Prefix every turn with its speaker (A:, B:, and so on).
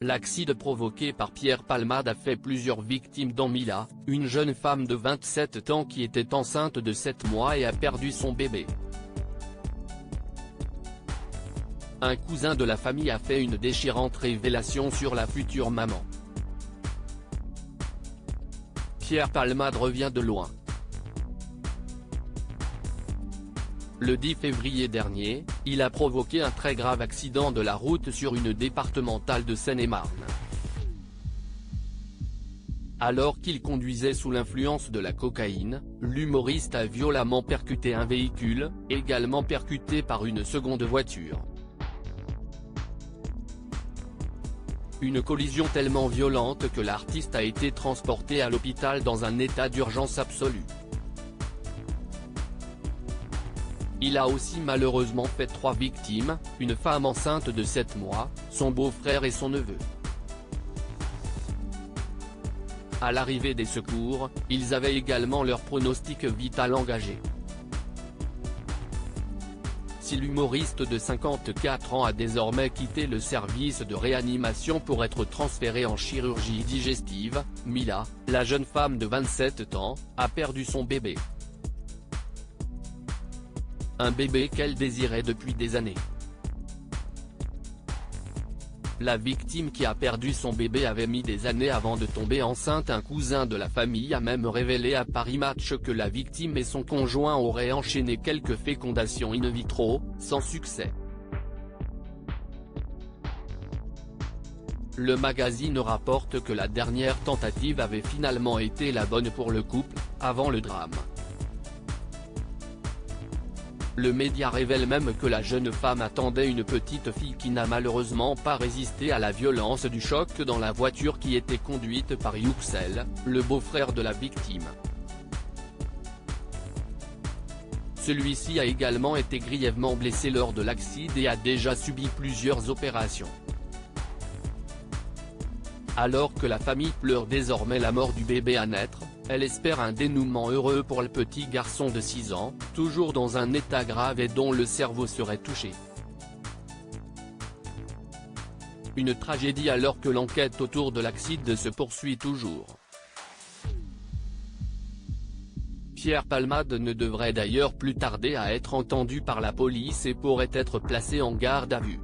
A: L'accident provoqué par Pierre Palmade a fait plusieurs victimes dont Mila, une jeune femme de 27 ans qui était enceinte de 7 mois et a perdu son bébé. Un cousin de la famille a fait une déchirante révélation sur la future maman. Pierre Palmade revient de loin. Le 10 février dernier, il a provoqué un très grave accident de la route sur une départementale de Seine-et-Marne. Alors qu'il conduisait sous l'influence de la cocaïne, l'humoriste a violemment percuté un véhicule, également percuté par une seconde voiture. Une collision tellement violente que l'artiste a été transporté à l'hôpital dans un état d'urgence absolue. Il a aussi malheureusement fait 3 victimes, une femme enceinte de 7 mois, son beau-frère et son neveu. À l'arrivée des secours, ils avaient également leur pronostic vital engagé. Si l'humoriste de 54 ans a désormais quitté le service de réanimation pour être transféré en chirurgie digestive, Mila, la jeune femme de 27 ans, a perdu son bébé. Un bébé qu'elle désirait depuis des années. La victime qui a perdu son bébé avait mis des années avant de tomber enceinte. Un cousin de la famille a même révélé à Paris Match que la victime et son conjoint auraient enchaîné quelques fécondations in vitro, sans succès. Le magazine rapporte que la dernière tentative avait finalement été la bonne pour le couple, avant le drame. Le média révèle même que la jeune femme attendait une petite fille qui n'a malheureusement pas résisté à la violence du choc dans la voiture qui était conduite par Yüksel, le beau-frère de la victime. Celui-ci a également été grièvement blessé lors de l'accident et a déjà subi plusieurs opérations. Alors que la famille pleure désormais la mort du bébé à naître, elle espère un dénouement heureux pour le petit garçon de 6 ans, toujours dans un état grave et dont le cerveau serait touché. Une tragédie alors que l'enquête autour de l'accident se poursuit toujours. Pierre Palmade ne devrait d'ailleurs plus tarder à être entendu par la police et pourrait être placé en garde à vue.